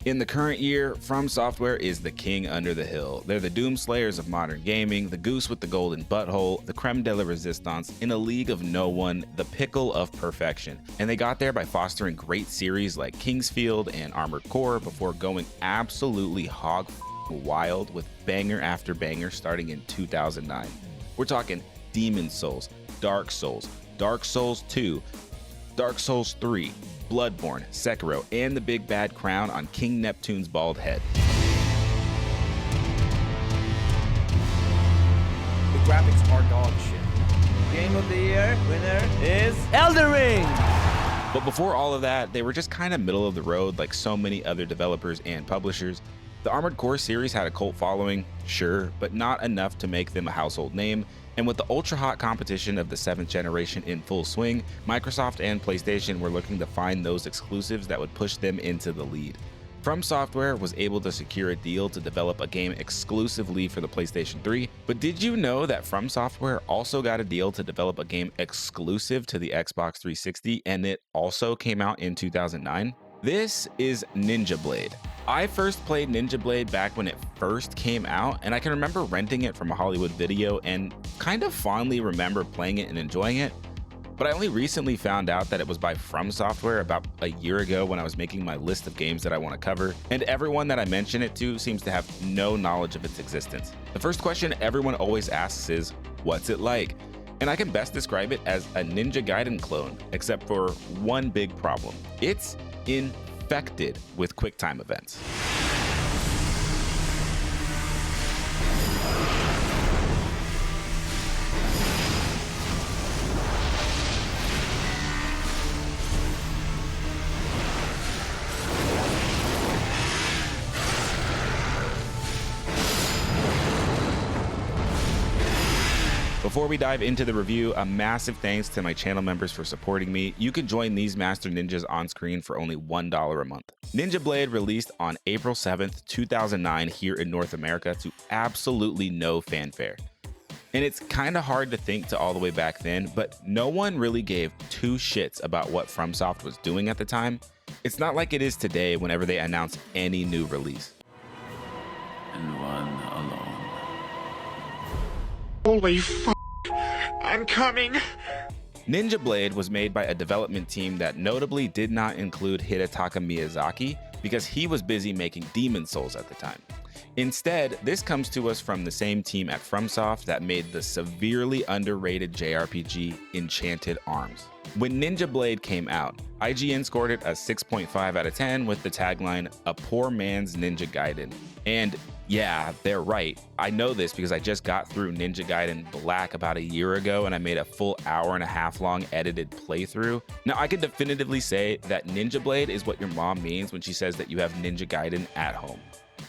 In the current year, From Software is the king under the hill. They're the Doomslayers of modern gaming, the goose with the golden butthole, the creme de la resistance, in a league of no one, the pickle of perfection. And they got there by fostering great series like Kingsfield and Armored Core before going absolutely hog wild with banger after banger starting in 2009. We're talking Demon's Souls, Dark Souls, Dark Souls 2, Dark Souls 3, Bloodborne, Sekiro, and the big bad crown on King Neptune's bald head. The graphics are dog shit. Game of the year winner is Elden Ring! But before all of that, they were just kind of middle of the road like so many other developers and publishers. The Armored Core series had a cult following, sure, but not enough to make them a household name. And with the ultra-hot competition of the 7th generation in full swing, Microsoft and PlayStation were looking to find those exclusives that would push them into the lead. From Software was able to secure a deal to develop a game exclusively for the PlayStation 3, but did you know that From Software also got a deal to develop a game exclusive to the Xbox 360, and it also came out in 2009? This is Ninja Blade. I first played Ninja Blade back when it first came out, and I can remember renting it from a Hollywood Video and kind of fondly remember playing it and enjoying it. But I only recently found out that it was by From Software about a year ago when I was making my list of games that I want to cover, and everyone that I mention it to seems to have no knowledge of its existence. The first question everyone always asks is, what's it like? And I can best describe it as a Ninja Gaiden clone, except for one big problem. It's infected with QuickTime events. Before we dive into the review, a massive thanks to my channel members for supporting me. You can join these Master Ninjas on screen for only $1 a month. Ninja Blade released on April 7th, 2009 here in North America to absolutely no fanfare. And it's kind of hard to think to all the way back then, but no one really gave two shits about what FromSoft was doing at the time. It's not like it is today whenever they announce any new release. And one alone. Holy f***, I'm coming! Ninja Blade was made by a development team that notably did not include Hidetaka Miyazaki because he was busy making Demon's Souls at the time. Instead, this comes to us from the same team at FromSoft that made the severely underrated JRPG Enchanted Arms. When Ninja Blade came out, IGN scored it a 6.5 out of 10 with the tagline, "A poor man's Ninja Gaiden." And yeah, they're right. I know this because I just got through Ninja Gaiden Black about a year ago and I made a full hour-and-a-half long edited playthrough. Now, I can definitively say that Ninja Blade is what your mom means when she says that you have Ninja Gaiden at home.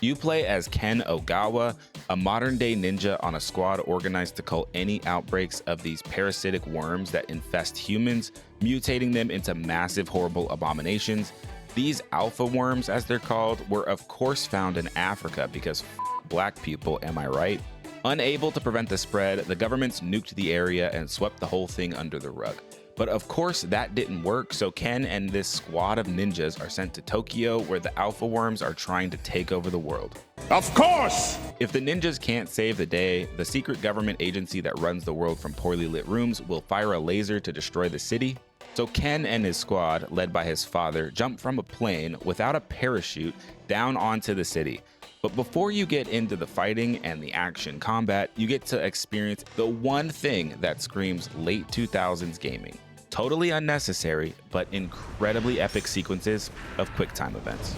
You play as Ken Ogawa, a modern-day ninja on a squad organized to cull any outbreaks of these parasitic worms that infest humans, mutating them into massive, horrible abominations. These alpha worms, as they're called, were of course found in Africa because black people, am I right? Unable to prevent the spread, the governments nuked the area and swept the whole thing under the rug. But of course that didn't work, so Ken and this squad of ninjas are sent to Tokyo where the alpha worms are trying to take over the world. Of course! If the ninjas can't save the day, the secret government agency that runs the world from poorly lit rooms will fire a laser to destroy the city. So Ken and his squad, led by his father, jump from a plane without a parachute down onto the city. But before you get into the fighting and the action combat, you get to experience the one thing that screams late 2000s gaming. Totally unnecessary, but incredibly epic sequences of QuickTime events.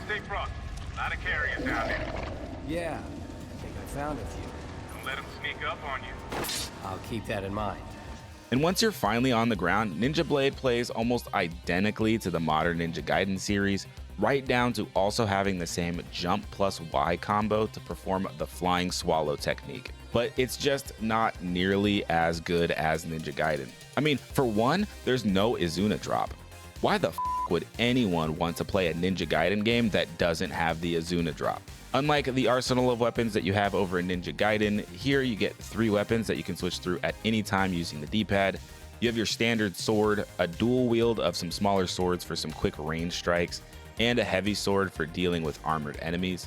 Stay front. Not a carrier down there. Yeah, I think I found a few. Don't let them sneak up on you. I'll keep that in mind. And once you're finally on the ground, Ninja Blade plays almost identically to the modern Ninja Gaiden series, right down to also having the same jump plus Y combo to perform the flying swallow technique. But it's just not nearly as good as Ninja Gaiden. I mean, for one, there's no Izuna drop. Why the f would anyone want to play a Ninja Gaiden game that doesn't have the Izuna drop? Unlike the arsenal of weapons that you have over in Ninja Gaiden, here you get 3 weapons that you can switch through at any time using the D-pad. You have your standard sword, a dual wield of some smaller swords for some quick range strikes, and a heavy sword for dealing with armored enemies.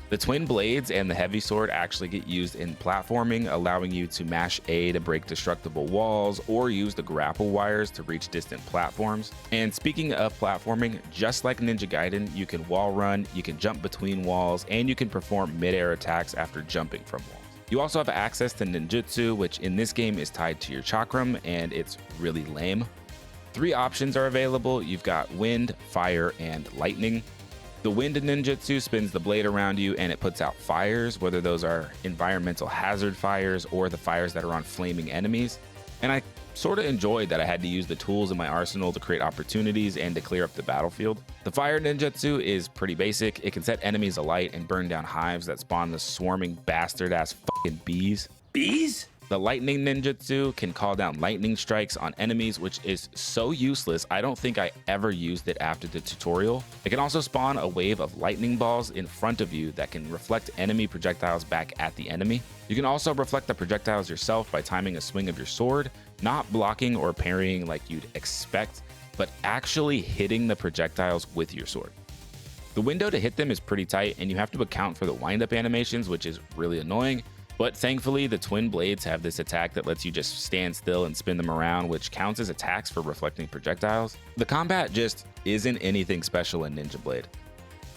The twin blades and the heavy sword actually get used in platforming, allowing you to mash A to break destructible walls or use the grapple wires to reach distant platforms. And speaking of platforming, just like Ninja Gaiden, you can wall run, you can jump between walls, and you can perform mid-air attacks after jumping from walls. You also have access to ninjutsu, which in this game is tied to your chakram, and it's really lame. 3 options are available. You've got wind, fire, and lightning. The wind ninjutsu spins the blade around you and it puts out fires, whether those are environmental hazard fires or the fires that are on flaming enemies. And I sort of enjoyed that I had to use the tools in my arsenal to create opportunities and to clear up the battlefield. The fire ninjutsu is pretty basic. It can set enemies alight and burn down hives that spawn the swarming bastard ass fucking bees. Bees? The lightning ninjutsu can call down lightning strikes on enemies, which is so useless, I don't think I ever used it after the tutorial. It can also spawn a wave of lightning balls in front of you that can reflect enemy projectiles back at the enemy. You can also reflect the projectiles yourself by timing a swing of your sword, not blocking or parrying like you'd expect, but actually hitting the projectiles with your sword. The window to hit them is pretty tight, and you have to account for the wind-up animations, which is really annoying. But thankfully, the twin blades have this attack that lets you just stand still and spin them around, which counts as attacks for reflecting projectiles. The combat just isn't anything special in Ninja Blade.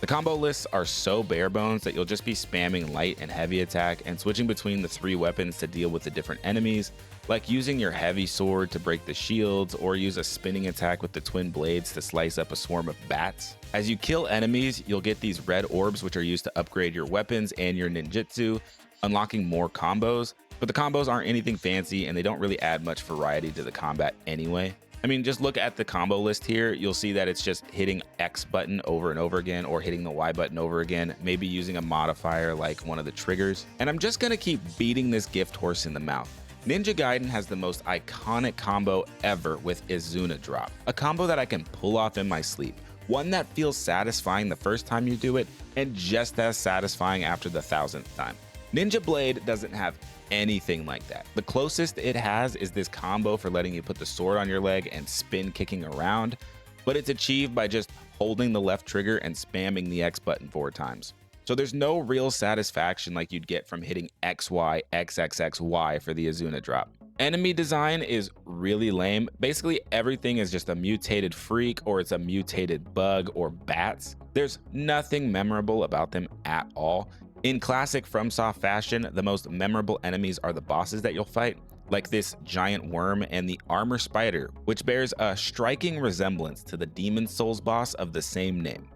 The combo lists are so bare bones that you'll just be spamming light and heavy attack and switching between the 3 weapons to deal with the different enemies, like using your heavy sword to break the shields or use a spinning attack with the twin blades to slice up a swarm of bats. As you kill enemies, you'll get these red orbs, which are used to upgrade your weapons and your ninjutsu, unlocking more combos, but the combos aren't anything fancy and they don't really add much variety to the combat anyway. I mean, just look at the combo list here. You'll see that it's just hitting X button over and over again or hitting the Y button over again, maybe using a modifier like one of the triggers. And I'm just gonna keep beating this gift horse in the mouth. Ninja Gaiden has the most iconic combo ever with Izuna Drop, a combo that I can pull off in my sleep. One that feels satisfying the first time you do it and just as satisfying after the 1000th time. Ninja Blade doesn't have anything like that. The closest it has is this combo for letting you put the sword on your leg and spin kicking around, but it's achieved by just holding the left trigger and spamming the X button 4 times. So there's no real satisfaction like you'd get from hitting XY, XXXY for the Izuna drop. Enemy design is really lame. Basically everything is just a mutated freak or it's a mutated bug or bats. There's nothing memorable about them at all. In classic FromSoft fashion, the most memorable enemies are the bosses that you'll fight, like this giant worm and the armor spider, which bears a striking resemblance to the Demon Souls boss of the same name.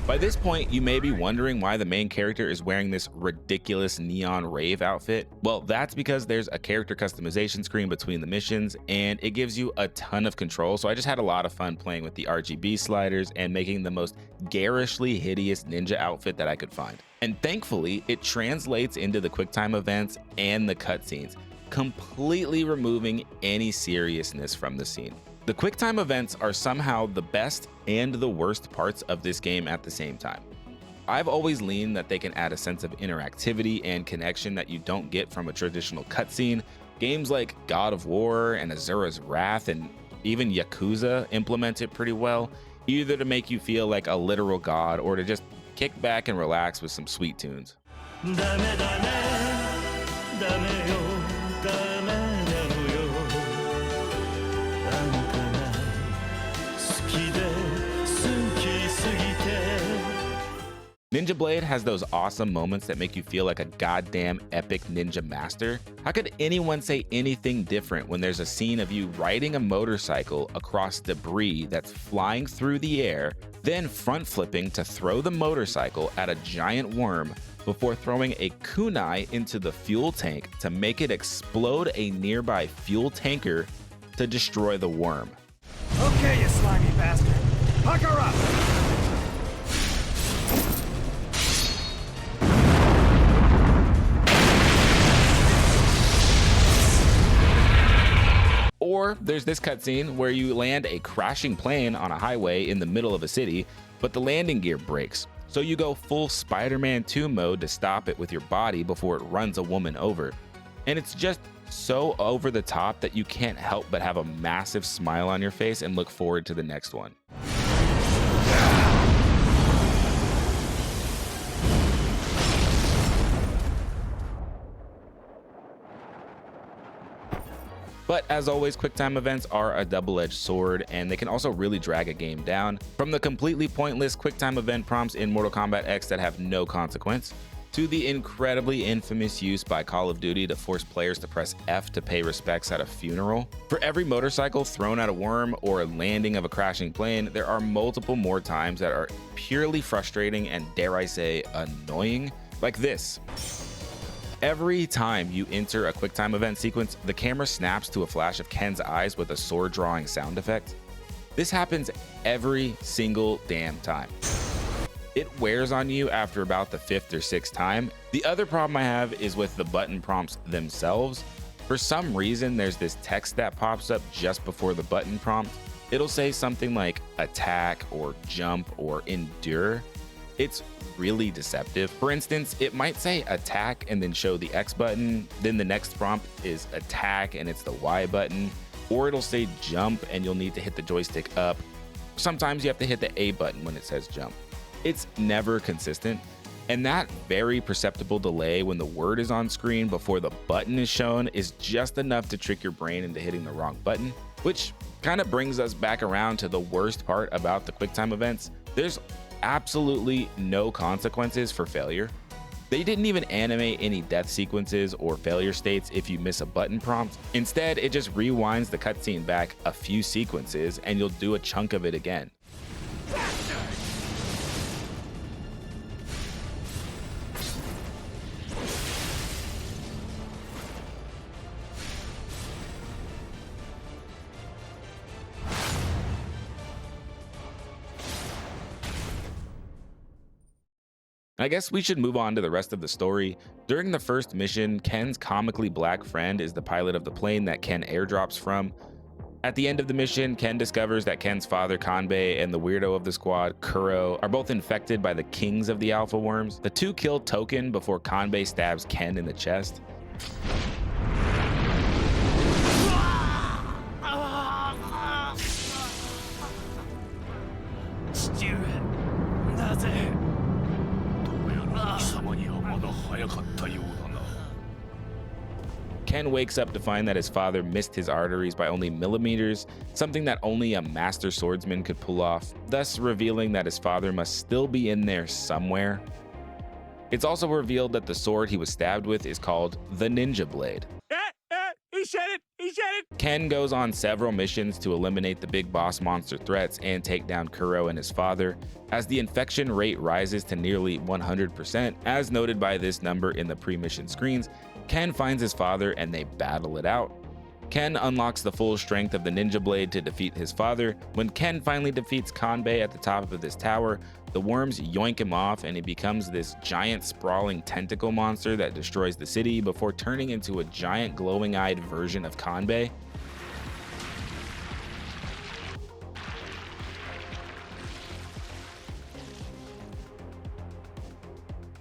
By this point, you may be wondering why the main character is wearing this ridiculous neon rave outfit. Well, that's because there's a character customization screen between the missions, and it gives you a ton of control. So I just had a lot of fun playing with the RGB sliders and making the most garishly hideous ninja outfit that I could find. And thankfully, it translates into the QuickTime events and the cutscenes, completely removing any seriousness from the scene. The QuickTime events are somehow the best and the worst parts of this game at the same time. I've always leaned that they can add a sense of interactivity and connection that you don't get from a traditional cutscene. Games like God of War and Azura's Wrath and even Yakuza implement it pretty well, either to make you feel like a literal god or to just kick back and relax with some sweet tunes. ダメよダメなのよあんたが好きで好きすぎて Ninja Blade has those awesome moments that make you feel like a goddamn epic ninja master. How could anyone say anything different when there's a scene of you riding a motorcycle across debris that's flying through the air, then front flipping to throw the motorcycle at a giant worm before throwing a kunai into the fuel tank to make it explode a nearby fuel tanker to destroy the worm? Okay, you slimy bastard. Pucker up! Or there's this cutscene where you land a crashing plane on a highway in the middle of a city, but the landing gear breaks. So you go full Spider-Man 2 mode to stop it with your body before it runs a woman over. And it's just so over the top that you can't help but have a massive smile on your face and look forward to the next one. But as always, QuickTime events are a double-edged sword, and they can also really drag a game down. From the completely pointless QuickTime event prompts in Mortal Kombat X that have no consequence, to the incredibly infamous use by Call of Duty to force players to press F to pay respects at a funeral. For every motorcycle thrown at a worm or landing of a crashing plane, there are multiple more times that are purely frustrating and, dare I say, annoying, like this. Every time you enter a QuickTime event sequence, the camera snaps to a flash of Ken's eyes with a sword drawing sound effect. This happens every single damn time. It wears on you after about the 5th or 6th time. The other problem I have is with the button prompts themselves. For some reason, there's this text that pops up just before the button prompt. It'll say something like attack or jump or endure. It's really deceptive. For instance, it might say attack and then show the X button, then the next prompt is attack and it's the Y button, or it'll say jump and you'll need to hit the joystick up. Sometimes you have to hit the A button when it says jump. It's never consistent, and that very perceptible delay when the word is on screen before the button is shown is just enough to trick your brain into hitting the wrong button, which kind of brings us back around to the worst part about the QuickTime events. There's absolutely no consequences for failure. They didn't even animate any death sequences or failure states if you miss a button prompt. Instead, it just rewinds the cutscene back a few sequences and you'll do a chunk of it again. I guess we should move on to the rest of the story. During the first mission, Ken's comically black friend is the pilot of the plane that Ken airdrops from. At the end of the mission, Ken discovers that Ken's father, Kanbei, and the weirdo of the squad, Kuro, are both infected by the kings of the Alpha Worms. The two kill Token before Kanbei stabs Ken in the chest. Ken wakes up to find that his father missed his arteries by only millimeters, something that only a master swordsman could pull off, thus revealing that his father must still be in there somewhere. It's also revealed that the sword he was stabbed with is called the Ninja Blade. He said it! He said it! Ken goes on several missions to eliminate the big boss monster threats and take down Kuro and his father. As the infection rate rises to nearly 100%, as noted by this number in the pre-mission screens, Ken finds his father and they battle it out. Ken unlocks the full strength of the Ninja Blade to defeat his father. When Ken finally defeats Kanbei at the top of this tower, the worms yoink him off and he becomes this giant sprawling tentacle monster that destroys the city before turning into a giant glowing-eyed version of Kanbei.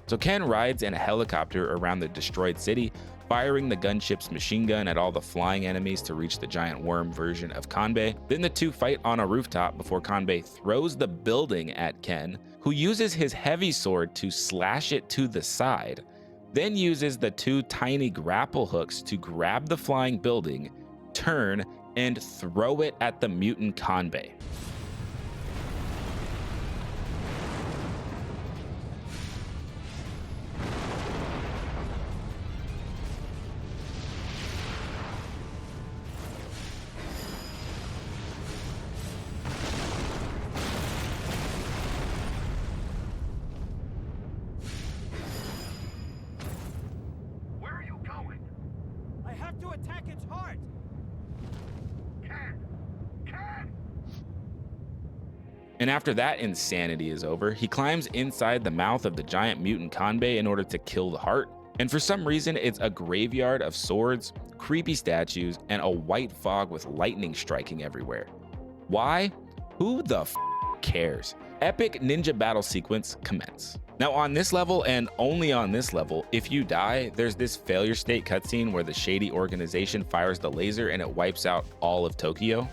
So Ken rides in a helicopter around the destroyed city, firing the gunship's machine gun at all the flying enemies to reach the giant worm version of Kanbei. Then the two fight on a rooftop before Kanbei throws the building at Ken, who uses his heavy sword to slash it to the side. then uses the 2 tiny grapple hooks to grab the flying building, turn, and throw it at the mutant Kanbei. Where are you going? I have to attack its heart! Ken! And after that insanity is over, he climbs inside the mouth of the giant mutant Kanbei in order to kill the heart. And for some reason, it's a graveyard of swords, creepy statues, and a white fog with lightning striking everywhere. Why? Who the f cares? Epic ninja battle sequence commence. Now on this level, and only on this level, if you die, there's this failure state cutscene where the shady organization fires the laser and it wipes out all of Tokyo.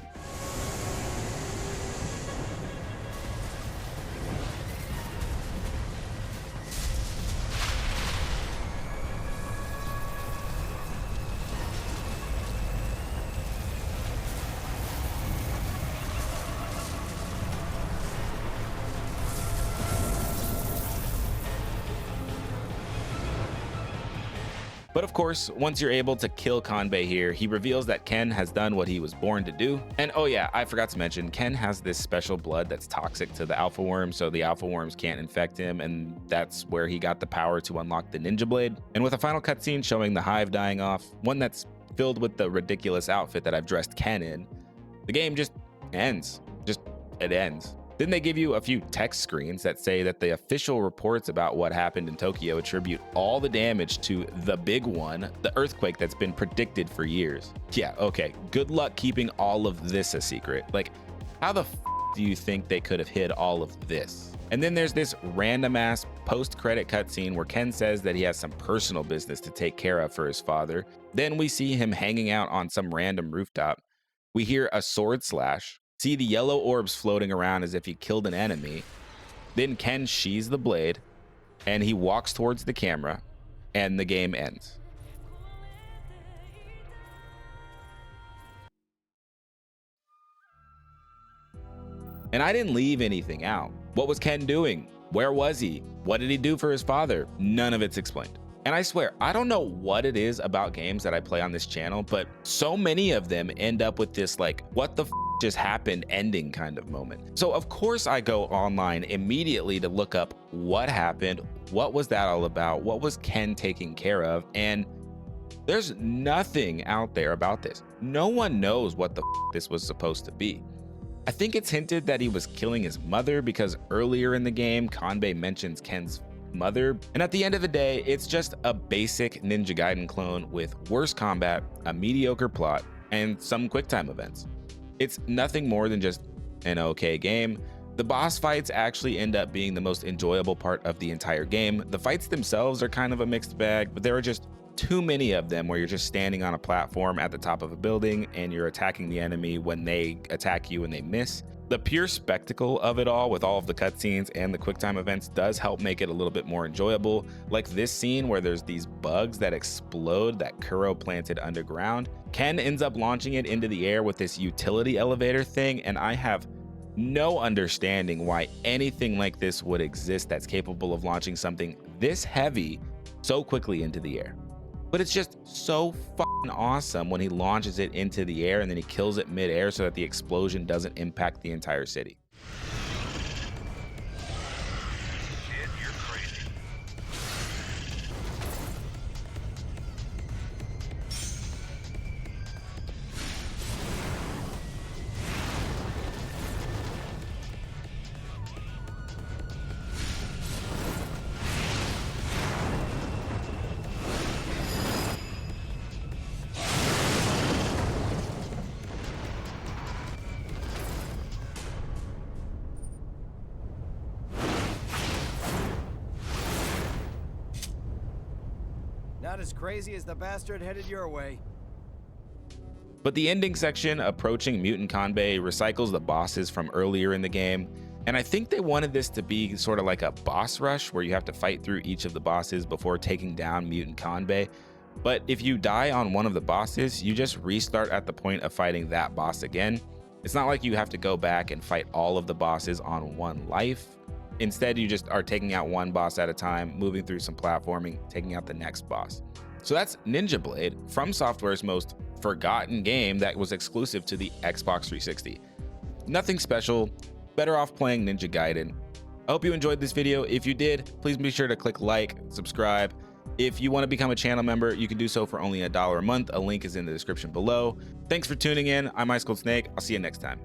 But of course, once you're able to kill Kanbei here, he reveals that Ken has done what he was born to do. And oh yeah, I forgot to mention, Ken has this special blood that's toxic to the Alpha Worm, so the Alpha Worms can't infect him, and that's where he got the power to unlock the Ninja Blade. And with a final cutscene showing the Hive dying off, one that's filled with the ridiculous outfit that I've dressed Ken in, the game just ends. It ends. Then they give you a few text screens that say that the official reports about what happened in Tokyo attribute all the damage to the big one, the earthquake that's been predicted for years. Yeah, okay, good luck keeping all of this a secret. Like, how the f do you think they could have hid all of this? And then there's this random ass post-credit cutscene where Ken says that he has some personal business to take care of for his father. Then we see him hanging out on some random rooftop. We hear a sword slash, see the yellow orbs floating around as if he killed an enemy. Then Ken sheathes the blade and he walks towards the camera and the game ends. And I didn't leave anything out. What was Ken doing? Where was he? What did he do for his father? None of it's explained. And I swear, I don't know what it is about games that I play on this channel, but so many of them end up with this like, what the f just happened ending kind of moment. So of course I go online immediately to look up what happened, what was that all about, what was Ken taking care of, and there's nothing out there about this. No one knows what the f this was supposed to be. I think it's hinted that he was killing his mother because earlier in the game, Kanbei mentions Ken's mother, and at the end of the day, it's just a basic Ninja Gaiden clone with worse combat, a mediocre plot, and some QuickTime events. It's nothing more than just an okay game. The boss fights actually end up being the most enjoyable part of the entire game. The fights themselves are kind of a mixed bag, but there are just too many of them where you're just standing on a platform at the top of a building and you're attacking the enemy when they attack you and they miss. The pure spectacle of it all with all of the cutscenes and the QuickTime events does help make it a little bit more enjoyable. Like this scene where there's these bugs that explode that Kuro planted underground. Ken ends up launching it into the air with this utility elevator thing, and I have no understanding why anything like this would exist that's capable of launching something this heavy so quickly into the air. But it's just so fucking awesome when he launches it into the air and then he kills it mid-air so that the explosion doesn't impact the entire city. Kid, you're crazy. Not as crazy as the bastard headed your way. But the ending section, approaching Mutant Kanbei, recycles the bosses from earlier in the game. And I think they wanted this to be sort of like a boss rush where you have to fight through each of the bosses before taking down Mutant Kanbei. But if you die on one of the bosses, you just restart at the point of fighting that boss again. It's not like you have to go back and fight all of the bosses on one life. Instead, you just are taking out one boss at a time, moving through some platforming, taking out the next boss. So that's Ninja Blade, From Software's most forgotten game that was exclusive to the Xbox 360. Nothing special, better off playing Ninja Gaiden. I hope you enjoyed this video. If you did, please be sure to click like, subscribe. If you want to become a channel member, you can do so for only $1 a month. A link is in the description below. Thanks for tuning in. I'm Ice Cold Snake. I'll see you next time.